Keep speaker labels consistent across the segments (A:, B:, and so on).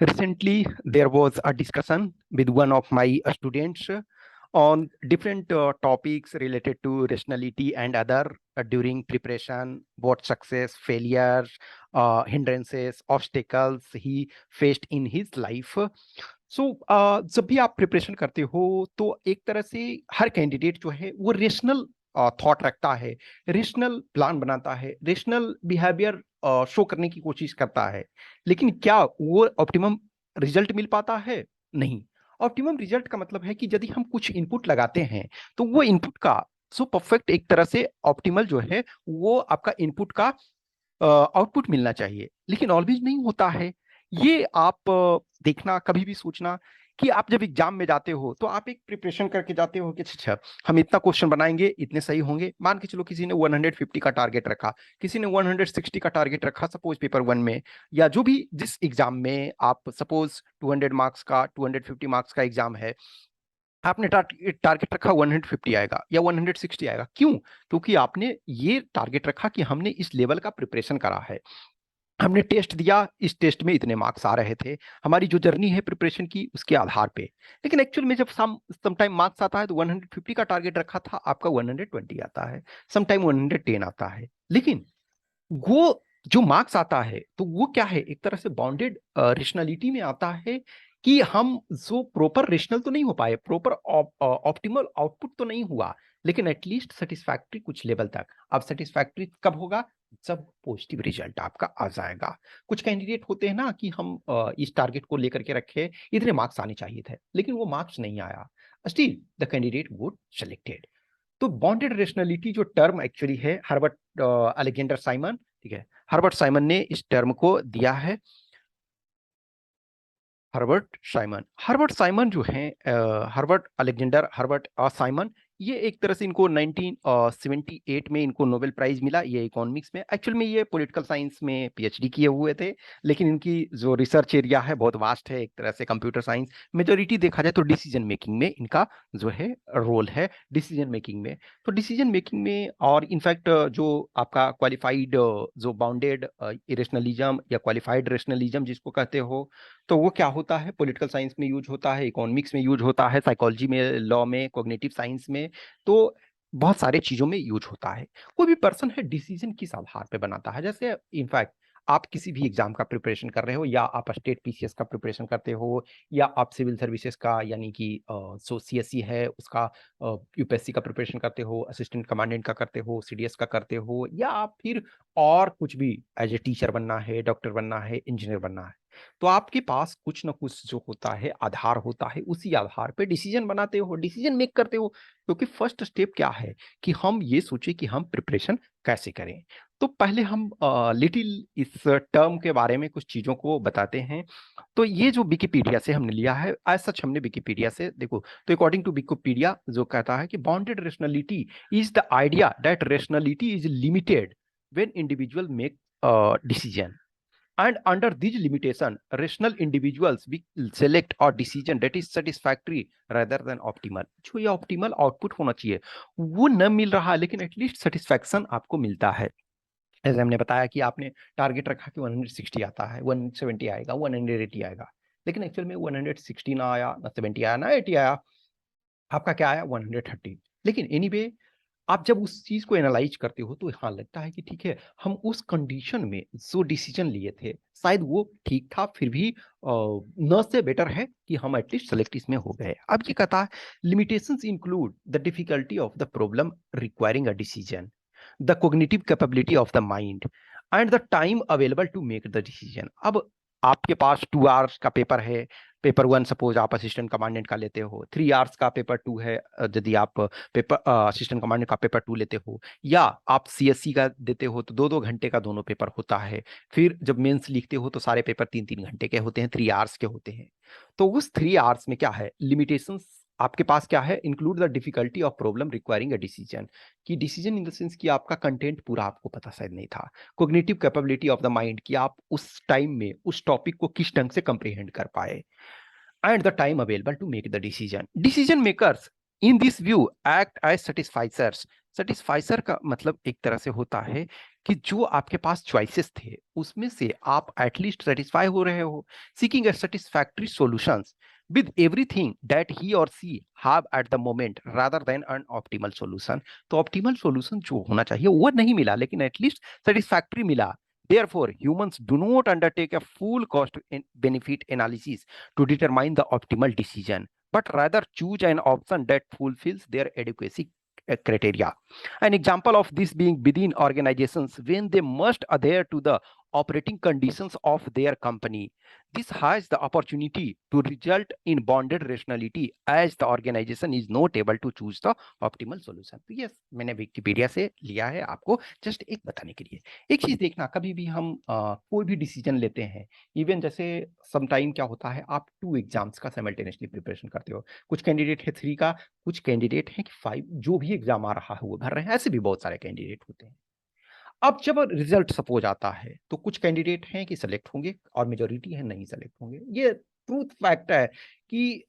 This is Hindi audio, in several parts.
A: Recently, there was a discussion with one of my students on different topics related to rationality and other during preparation, what success, failures, hindrances, obstacles he faced in his life. जब भी आप प्रिपरेशन करते हो तो एक तरह से हर कैंडिडेट जो है वो रेशनल थॉट रखता है, रेशनल प्लान बनाता है, रेशनल बिहेवियर शो करने की कोशिश करता है। लेकिन क्या वो ऑप्टिमम रिजल्ट मिल पाता है? नहीं। ऑप्टिमम रिजल्ट का मतलब है कि यदि हम कुछ इनपुट लगाते हैं तो वो इनपुट का सो परफेक्ट एक तरह से ऑप्टिमल जो है वो आपका इनपुट का आउटपुट मिलना चाहिए, लेकिन ऑलवेज नहीं होता है। ये आप देखना, कभी भी सोचना कि आप जब एग्जाम में जाते हो तो आप एक प्रिपरेशन करके जाते हो कि अच्छा हम इतना क्वेश्चन बनाएंगे, इतने सही होंगे। मान के चलो किसी ने 150 का टारगेट रखा, किसी ने 160 का टारगेट रखा सपोज पेपर वन में, या जो भी जिस एग्जाम में आप सपोज 200 मार्क्स का 250 मार्क्स का एग्जाम है, आपने टारगेट रखा 150 आएगा या 160 आएगा। क्यों? क्योंकि आपने ये टारगेट रखा कि हमने इस लेवल का प्रिपरेशन करा है, हमने टेस्ट दिया, इस टेस्ट में इतने मार्क्स आ रहे थे, हमारी जो जर्नी है प्रिपरेशन की उसके आधार पे। लेकिन एक्चुअल में जब सम टाइम मार्क्स आता है तो 150 का टारगेट रखा था, आपका 120 आता है, सम टाइम 110 आता है। लेकिन वो जो मार्क्स आता है तो वो क्या है, एक तरह से बाउंडेड रेशनलिटी में आता है कि हम जो प्रॉपर रेशनल तो नहीं हो पाए, प्रॉपर ऑप्टिमल आउटपुट तो नहीं हुआ, लेकिन एटलीस्ट सेटिस्फैक्ट्री कुछ लेवल तक। अब सेटिस्फैक्ट्री कब होगा? जब पॉजिटिव रिजल्ट आपका आ जाएगा। कुछ कैंडिडेट होते हैं ना कि हम इस टारगेट को लेकर के रखे, इतने मार्क्स आने चाहिए थे, लेकिन वो मार्क्स नहीं आया, still the candidate would selected. तो बॉन्डेड रेशनलिटी जो टर्म एक्चुअली है, हर्बर्ट अलेक्जेंडर साइमन, ठीक है, हर्बर्ट साइमन ने इस टर्म को दिया है। हर्बर्ट साइमन जो है, हर्बर्ट अलेक्जेंडर हर्बर्ट साइमन, ये एक तरह से इनको 1978 में इनको नोबेल प्राइज मिला, ये इकोनॉमिक्स में। एक्चुअल में ये पॉलिटिकल साइंस में पीएचडी किए हुए थे, लेकिन इनकी जो रिसर्च एरिया है बहुत वास्ट है, एक तरह से कंप्यूटर साइंस। मेजोरिटी देखा जाए तो डिसीजन मेकिंग में इनका जो है रोल है, डिसीजन मेकिंग में। तो डिसीजन मेकिंग में, और इनफैक्ट जो आपका क्वालिफाइड जो बाउंडेड इरेशनलिज्म या क्वालिफाइड रेशनलिज्म जिसको कहते हो, तो वो क्या होता है, पॉलिटिकल साइंस में यूज होता है, इकोनॉमिक्स में यूज होता है, साइकोलॉजी में, लॉ में, कॉग्निटिव साइंस में, तो बहुत सारे चीजों में यूज होता है। कोई भी पर्सन है डिसीजन किस आधार पे बनाता है, जैसे इनफैक्ट आप किसी भी एग्जाम का प्रिपरेशन कर रहे हो, या आप स्टेट पीसीएस का प्रिपरेशन करते हो, या आप सिविल सर्विसेज का यानी कि सो सीएससी है उसका यूपीएससी का प्रिपरेशन करते हो, असिस्टेंट कमांडेंट का करते हो, सीडीएस का करते हो, या आप फिर और कुछ भी एज ए टीचर बनना है, डॉक्टर बनना है, इंजीनियर बनना है, तो आपके पास कुछ ना कुछ जो होता है आधार होता है, उसी आधार पे डिसीजन बनाते हो, डिसीजन मेक करते हो। क्योंकि फर्स्ट स्टेप क्या है कि हम ये सोचे कि हम प्रिपरेशन कैसे करें। तो पहले हम लिटिल इस टर्म के बारे में कुछ चीजों को बताते हैं। तो ये जो विकिपीडिया से हमने लिया है, एज सच हमने विकिपीडिया से देखो, तो अकॉर्डिंग टू विकिपीडिया जो कहता है कि bounded rationality is the idea that rationality is limited when individual make decision, and under these limitation rational individuals will select a decision that is satisfactory rather than optimal। जो ये ऑप्टिमल आउटपुट होना चाहिए वो न मिल रहा, लेकिन एटलीस्ट सेटिस्फैक्शन आपको मिलता है। जैसे हमने बताया कि आपने टारगेट रखा कि 160 आता है, 170 आएगा, 180 आएगा, लेकिन एक्चुअल में 160 ना आया, ना 70 आया, ना 80 आया, आपका क्या आया, 130। लेकिन एनीवे आप जब उस चीज को एनालाइज करते हो तो हाँ लगता है कि ठीक है, हम उस कंडीशन में जो डिसीजन लिए थे शायद वो ठीक था, फिर भी न से बेटर है कि हम एटलीस्ट सेलेक्ट इसमें हो गए। अब ये कहता है limitations include the difficulty of the problem requiring a decision, the cognitive capability of the mind and the time available to make the decision. अब आपके पास 2 आवर्स का पेपर है, पेपर वन सपोज आप असिस्टेंट कमांडेंट का लेते हो, 3 आवर्स का पेपर टू है यदि आप पेपर असिस्टेंट कमांडेंट का पेपर टू लेते हो, या आप सीएससी का देते हो तो 2-2 घंटे का दोनों पेपर होता है। फिर जब मेंस लिखते हो तो सारे पेपर 3-3 घंटे के होते हैं, 3 आवर्स के होते हैं। तो उस 3 आवर्स में क्या है, लिमिटेशंस आपके पास क्या है, include the difficulty of problem requiring a decision, कि डिसीजन इन द सेंस कि आपका कंटेंट पूरा आपको पता शायद नहीं था, cognitive capability of the mind कि आप उस टाइम में उस टॉपिक को किस ढंग से कंप्रीहेंड कर पाए, and the time available to make the decision। Decision makers in this view act as satisficers। satisficer का मतलब एक तरह से होता है कि जो आपके पास चॉइसेस थे उसमें से आप एटलीस्ट सेटिस्फाई हो रहे हो, seeking a satisfactory solutions with everything that he or she have at the moment rather than an optimal solution. तो ऑप्टिमल सॉल्यूशन जो होना चाहिए वो नहीं मिला, लेकिन एटलीस्ट सेटिस्फैक्टरी मिला. Therefore, humans do not undertake a full cost benefit analysis to determine the optimal decision, but rather choose an option that fulfills their adequacy criteria. An example of this being within organizations when they must adhere to the operating conditions of their company. This has the opportunity to result in bonded rationality as the organization is not able to choose the optimal solution. तो yes, मैंने विकिपीडिया से लिया है आपको जस्ट एक बताने के लिए. एक चीज देखना, कभी भी हम कोई भी डिसीजन लेते हैं, इवन जैसे समटाइम क्या होता है, आप 2 एग्जाम्स का साइमल्टेनियसली प्रिपरेशन करते हो. कुछ कैंडिडेट है 3 का, कुछ कैंडिडेट है कि 5, जो भी एग्जाम आ रहा है वो भर रहे हैं. ऐसे भी बहुत सारे कैंडिडेट होते हैं. अब जब रिजल्ट सपोज आता है तो कुछ कैंडिडेट हैं कि सेलेक्ट होंगे और मेजोरिटी है नहीं सेलेक्ट होंगे. ये ट्रूथ फैक्ट है कि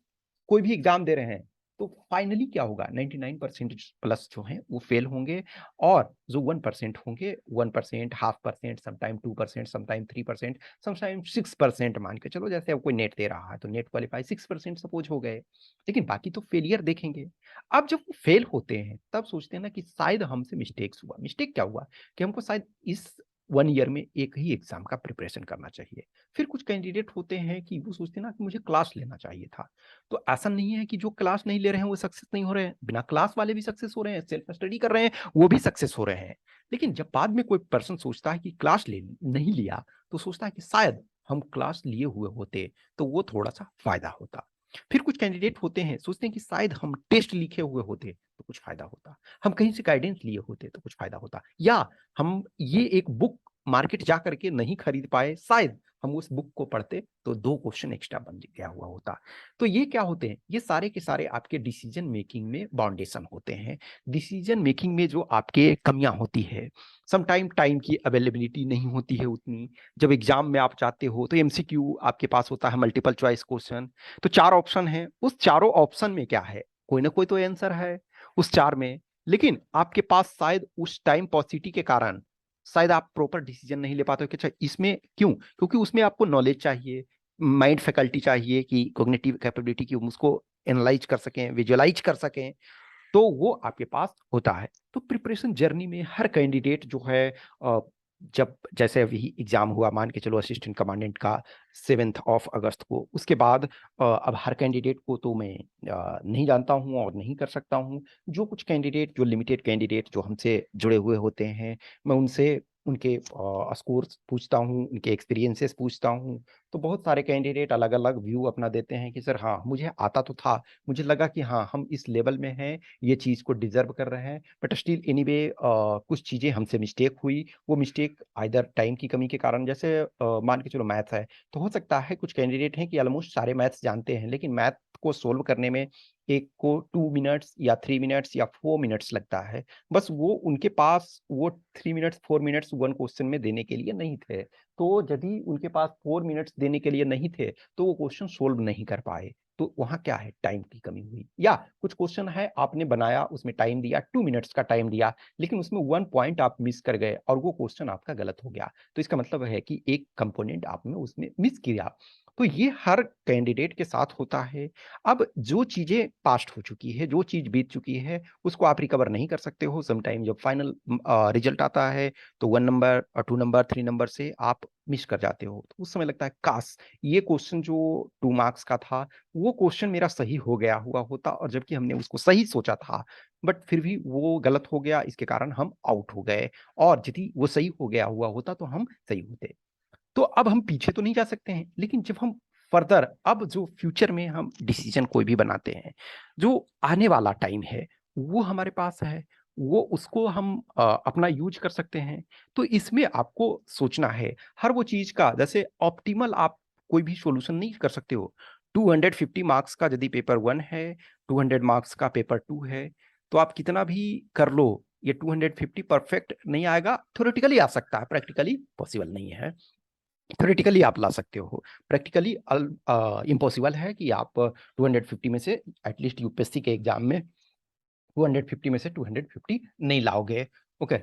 A: कोई भी एग्जाम दे रहे हैं तो फाइनली क्या होगा, 99% प्लस जो हैं वो फेल होंगे, और जो 1% होंगे, 1%, half percent, sometime 2%, sometime 3%, sometime 6%, मान के चलो जैसे अब कोई नेट दे रहा है तो नेट क्वालिफाई 6% सपोज हो गए, लेकिन बाकी तो फेलियर देखेंगे. अब जब वो फेल होते हैं तब सोचते हैं ना कि शायद हमसे मिस्टेक्स हुआ. मिस्टेक क्या हुआ कि हमको शायद इस 1 ईयर में एक ही एग्जाम का प्रिपरेशन करना चाहिए. फिर कुछ कैंडिडेट होते हैं कि वो सोचते हैं ना कि मुझे क्लास लेना चाहिए था. तो ऐसा नहीं है कि जो क्लास नहीं ले रहे हैं वो सक्सेस नहीं हो रहे हैं. बिना क्लास वाले भी सक्सेस हो रहे हैं, सेल्फ स्टडी कर रहे हैं वो भी सक्सेस हो रहे हैं. लेकिन जब बाद में कोई पर्सन सोचता है कि क्लास ले नहीं लिया, तो सोचता है कि शायद हम क्लास लिए हुए होते तो वो थोड़ा सा फायदा होता. फिर कुछ कैंडिडेट होते हैं सोचते हैं कि शायद हम टेस्ट लिखे हुए होते तो कुछ फायदा होता, हम कहीं से गाइडेंस लिए होते तो कुछ फायदा होता, या हम ये एक बुक मार्केट जा करके नहीं खरीद पाए, शायद हम उस बुक को पढ़ते तो 2 क्वेश्चन एक्स्ट्रा बन गया हुआ होता. तो ये क्या होते हैं, ये सारे के सारे आपके डिसीजन मेकिंग में बाउंडेशन होते हैं. डिसीजन मेकिंग में जो आपके कमियां होती है, समटाइम टाइम की अवेलेबिलिटी नहीं होती है उतनी. जब एग्जाम में आप जाते हो तो एमसीक्यू आपके पास होता है, मल्टीपल चॉइस क्वेश्चन. तो 4 ऑप्शन है, उस चारों ऑप्शन में क्या है, कोई ना कोई तो आंसर है उस 4 में, लेकिन आपके पास शायद उस टाइम पॉसिटी के कारण शायद आप प्रॉपर डिसीजन नहीं ले पाते हो कि अच्छा इसमें क्यों, क्योंकि उसमें आपको नॉलेज चाहिए, माइंड फैकल्टी चाहिए कि कॉग्निटिव कैपेबिलिटी की उसको एनालाइज कर सकें, विजुअलाइज कर सकें, तो वो आपके पास होता है. तो प्रिपरेशन जर्नी में हर कैंडिडेट जो है जब जैसे अभी एग्जाम हुआ, मान के चलो असिस्टेंट कमांडेंट का 7 अगस्त को, उसके बाद अब हर कैंडिडेट को तो मैं नहीं जानता हूं और नहीं कर सकता हूं. जो कुछ कैंडिडेट, जो लिमिटेड कैंडिडेट जो हमसे जुड़े हुए होते हैं, मैं उनसे उनके स्कोर्स पूछता हूँ, उनके एक्सपीरियंसेस पूछता हूँ. तो बहुत सारे कैंडिडेट अलग अलग व्यू अपना देते हैं कि सर हाँ मुझे आता तो था, मुझे लगा कि हाँ हम इस लेवल में हैं, ये चीज़ को डिजर्व कर रहे हैं, बट स्टिल एनीवे कुछ चीज़ें हमसे मिस्टेक हुई. वो मिस्टेक आइदर टाइम की कमी के कारण, जैसे मान के चलो मैथ है, तो हो सकता है कुछ कैंडिडेट हैं कि ऑलमोस्ट सारे मैथ्स जानते हैं, लेकिन मैथ को सोल्व करने में एक को 2 मिनट्स या 3 मिनट्स या 4 मिनट्स लगता है. बस वो उनके पास वो 3 मिनट्स 4 मिनट्स 1 क्वेश्चन में देने के लिए नहीं थे. तो यदि उनके पास 4 मिनट्स देने के लिए नहीं थे तो वो क्वेश्चन सोल्व नहीं कर पाए. तो वहां क्या है, टाइम की कमी हुई. या कुछ क्वेश्चन है आपने बनाया, उसमें टाइम दिया, 2 मिनट्स का टाइम दिया, लेकिन उसमें 1 पॉइंट आप मिस कर गए और वो क्वेश्चन आपका गलत हो गया. तो इसका मतलब है कि एक कंपोनेंट आपने उसमें मिस किया. तो ये हर कैंडिडेट के साथ होता है. अब जो चीजें पास्ट हो चुकी है, जो चीज बीत चुकी है, उसको आप रिकवर नहीं कर सकते हो. समटाइम जब फाइनल रिजल्ट आता है तो 1 नंबर, 2 नंबर, 3 नंबर से आप मिस कर जाते हो. तो उस समय लगता है काश ये क्वेश्चन जो 2 मार्क्स का था वो क्वेश्चन मेरा सही हो गया हुआ होता, और जबकि हमने उसको सही सोचा था, बट फिर भी वो गलत हो गया, इसके कारण हम आउट हो गए. और यदि वो सही हो गया हुआ होता तो हम सही होते. तो अब हम पीछे तो नहीं जा सकते हैं, लेकिन जब हम फर्दर, अब जो फ्यूचर में हम डिसीजन कोई भी बनाते हैं, जो आने वाला टाइम है वो हमारे पास है, वो उसको हम अपना यूज कर सकते हैं. तो इसमें आपको सोचना है हर वो चीज का, जैसे ऑप्टिमल आप कोई भी सॉल्यूशन नहीं कर सकते हो. 250 मार्क्स का यदि पेपर 1 है, 200 मार्क्स का पेपर 2 है, तो आप कितना भी कर लो, ये 250 परफेक्ट नहीं आएगा. थ्योरेटिकली आ सकता है, प्रैक्टिकली पॉसिबल नहीं है. थ्योरेटिकली आप ला सकते हो, प्रैक्टिकली इम्पॉसिबल है कि आप 250 में से, एटलीस्ट यूपीएससी के एग्जाम में 250 में से 250 नहीं लाओगे. ओके.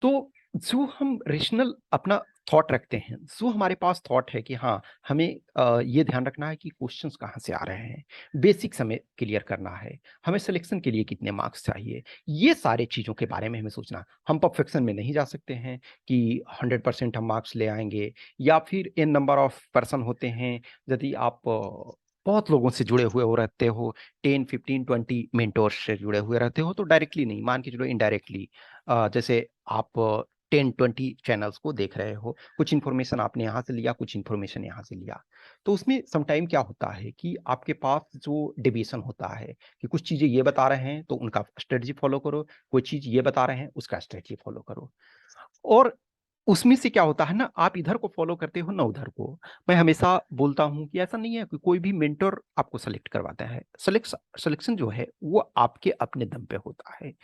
A: तो जो हम रेशनल अपना थॉट रखते हैं, जो हमारे पास थॉट है कि हाँ, हमें ये ध्यान रखना है कि क्वेश्चंस कहाँ से आ रहे हैं, बेसिक्स हमें क्लियर करना है, हमें सिलेक्शन के लिए कितने मार्क्स चाहिए, ये सारे चीज़ों के बारे में हमें सोचना। हम परफेक्शन में नहीं जा सकते हैं कि 100% हम मार्क्स ले आएंगे, या फिर एन नंबर ऑफ पर्सन होते हैं। यदि आप बहुत लोगों से जुड़े हुए हो रहते हो, 10, 15, 20 मेंटोर्स से जुड़े हुए रहते हो, तो डायरेक्टली नहीं, मान के चलो इनडायरेक्टली, जैसे आप 10, 20 चैनल्स को देख रहे हो, कुछ इन्फॉर्मेशन आपने यहाँ से लिया, कुछ इन्फॉर्मेशन यहाँ से लिया, तो उसमें समटाइम क्या होता है कि आपके पास जो डेविएशन होता है कि कुछ चीजें ये बता रहे हैं तो उनका स्ट्रेटजी फॉलो करो, कोई चीज ये बता रहे हैं उसका स्ट्रेटजी फॉलो करो। और उसमें से क्या होता है ना, आप इधर को फॉलो करते हो ना उधर को। मैं हमेशा बोलता हूं कि ऐसा नहीं है कि कोई भी मेंटर आपको सेलेक्ट करवाता है, सिलेक्शन जो है वो आपके अपने दम पे होता है।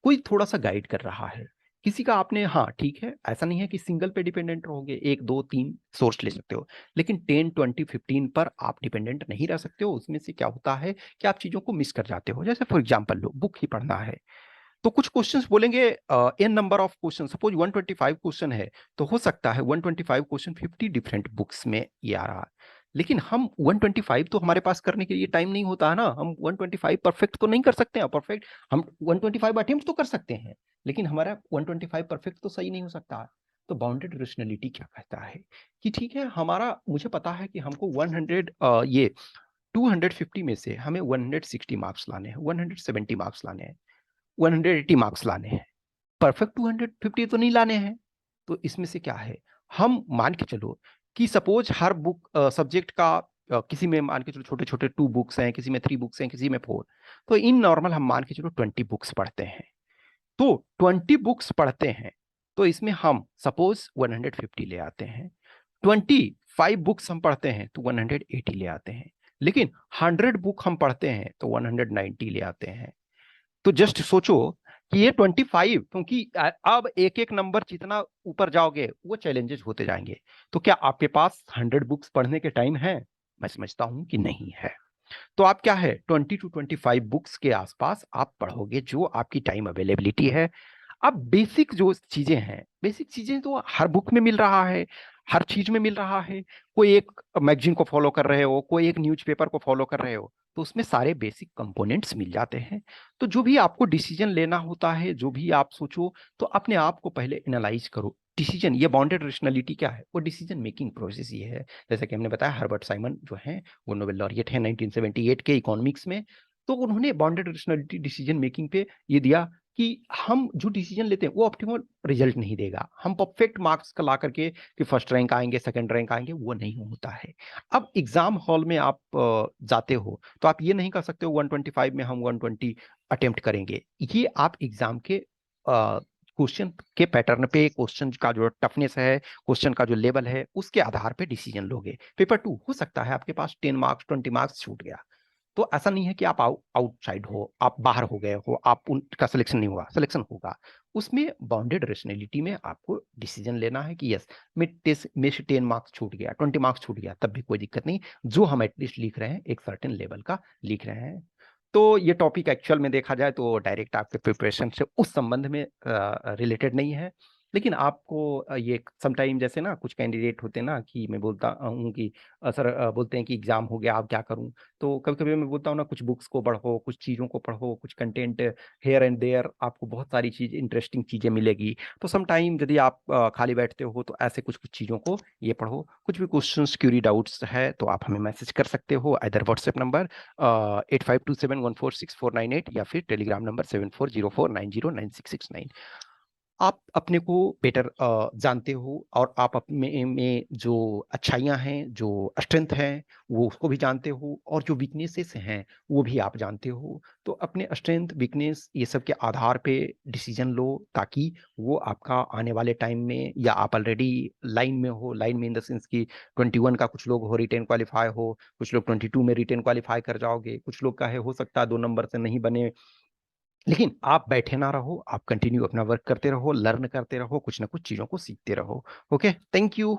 A: कोई थोड़ा सा गाइड कर रहा है, किसी का आपने, हाँ ठीक है, ऐसा नहीं है कि सिंगल पे डिपेंडेंट रहोगे, 1, 2, 3 सोर्स ले सकते हो, लेकिन 10, 20, 15 पर आप डिपेंडेंट नहीं रह सकते हो। उसमें से क्या होता है कि आप चीजों को मिस कर जाते हो। जैसे फॉर एग्जाम्पल लो, बुक ही पढ़ना है, तो कुछ क्वेश्चंस बोलेंगे, an number of question, suppose 125 question है, तो हो सकता है 125 क्वेश्चन 50 डिफरेंट बुक्स में ये आ रहा है, लेकिन हम 125 तो हमारे पास करने के लिए टाइम नहीं होता है ना। हम 125 परफेक्ट तो नहीं कर सकते हैं, परफेक्ट हम 125 अटेम्प्ट तो कर सकते हैं, लेकिन हमारा 125 परफेक्ट तो सही नहीं हो सकता। तो बाउंडेड रेशनलिटी क्या कहता है कि ठीक है, हमारा, मुझे पता है कि हमको 100 ये 250 में से हमें 160 मार्क्स लाने हैं, 170 मार्क्स लाने हैं, 180 मार्क्स लाने हैं, परफेक्ट 250 तो नहीं लाने हैं। तो इसमें से क्या है, हम मान के चलो कि सपोज हर बुक सब्जेक्ट का, किसी में मान के चलो छोटे छोटे 2 बुक्स हैं, किसी में 3 बुक्स हैं, किसी में 4, तो इन नॉर्मल हम मान के चलो 20 बुक्स पढ़ते हैं। तो 20 बुक्स पढ़ते हैं, तो इसमें हम सपोज 150 ले आते हैं। 25 बुक्स हम पढ़ते हैं तो 180 ले आते हैं, लेकिन 100 बुक हम पढ़ते हैं तो 190 ले आते हैं। तो जस्ट सोचो कि ये 25, क्योंकि अब एक एक नंबर जितना ऊपर जाओगे वो चैलेंजेस होते जाएंगे। तो क्या आपके पास 100 बुक्स पढ़ने के टाइम है? मैं समझता हूं कि नहीं है। तो आप क्या है, 20 to 25 बुक्स के आसपास आप पढ़ोगे, जो आपकी टाइम अवेलेबिलिटी है। अब बेसिक जो चीजें हैं, बेसिक चीजें तो हर बुक में मिल रहा है, हर चीज में मिल रहा है। कोई एक मैगजीन को फॉलो कर रहे हो, कोई एक न्यूज़पेपर को फॉलो कर रहे हो, तो उसमें सारे बेसिक कंपोनेंट्स मिल जाते हैं। तो जो भी आपको डिसीजन लेना होता है, जो भी आप सोचो, तो अपने आप को पहले एनालाइज करो। डिसीजन, ये बाउंडेड रेशनलिटी क्या है, वो डिसीजन मेकिंग प्रोसेस ये है। जैसा कि हमने बताया, हर्बर्ट साइमन जो है वो नोबेल लॉरिएट है 1978 के इकोनॉमिक्स में। तो उन्होंने बाउंडेड रेशनलिटी डिसीजन मेकिंग पे ये दिया कि हम जो डिसीजन लेते हैं वो ऑप्टिमल रिजल्ट नहीं देगा। हम परफेक्ट मार्क्स का ला करके कि फर्स्ट रैंक आएंगे, सेकंड रैंक आएंगे, वो नहीं होता है। अब एग्जाम हॉल में आप जाते हो, तो आप ये नहीं कर सकते हो 125 में हम 120 अटेम्प्ट करेंगे। ये आप एग्जाम के क्वेश्चन के पैटर्न पे, क्वेश्चन का जो टफनेस है, क्वेश्चन का जो लेवल है, उसके आधार पे डिसीजन लोगे। पेपर 2 हो सकता है आपके पास 10 मार्क्स 20 मार्क्स छूट गया, तो ऐसा नहीं है कि आप आउटसाइड हो, आप बाहर हो गए हो, आप उनका सिलेक्शन नहीं हुआ, सिलेक्शन होगा। उसमें बाउंडेड रेशनलिटी में आपको डिसीजन लेना है कि यस, में से 10 मार्क्स छूट गया, 20 मार्क्स छूट गया, तब भी कोई दिक्कत नहीं, जो हम एटलीस्ट लिख रहे हैं एक सर्टेन लेवल का लिख रहे हैं। तो ये टॉपिक एक्चुअल में देखा जाए तो डायरेक्ट आपके प्रिपरेशन से उस संबंध में रिलेटेड नहीं है, लेकिन आपको ये समटाइम, जैसे ना कुछ कैंडिडेट होते हैं ना, कि मैं बोलता हूँ कि सर बोलते हैं कि एग्जाम हो गया, अब क्या करूँ। तो कभी कभी मैं बोलता हूँ ना, कुछ बुक्स को पढ़ो, कुछ चीज़ों को पढ़ो, कुछ कंटेंट हेयर एंड देयर, आपको बहुत सारी चीज, इंटरेस्टिंग चीज़ें मिलेगी। तो सम टाइम यदि आप खाली बैठते हो तो ऐसे कुछ कुछ चीज़ों को ये पढ़ो। कुछ भी क्वेश्चंस, क्यूरी, डाउट्स है तो आप हमें मैसेज कर सकते हो, इधर व्हाट्सएप नंबर 8527146498 या फिर टेलीग्राम नंबर 7404909669। आप अपने को बेटर जानते हो, और आप अपने में जो अच्छाइयाँ हैं, जो स्ट्रेंथ हैं, वो उसको भी जानते हो, और जो वीकनेसेस हैं वो भी आप जानते हो। तो अपने स्ट्रेंथ, वीकनेस, ये सब के आधार पे डिसीजन लो, ताकि वो आपका आने वाले टाइम में, या आप ऑलरेडी लाइन में हो, लाइन में इन द सेंस की 21 का कुछ लोग हो रिटेन क्वालिफाई हो, कुछ लोग 22 में रिटेन क्वालिफाई कर जाओगे, कुछ लोग का है हो सकता है 2 नंबर से नहीं बने। लेकिन आप बैठे ना रहो, आप कंटिन्यू अपना वर्क करते रहो, लर्न करते रहो, कुछ ना कुछ चीजों को सीखते रहो। Okay, thank you.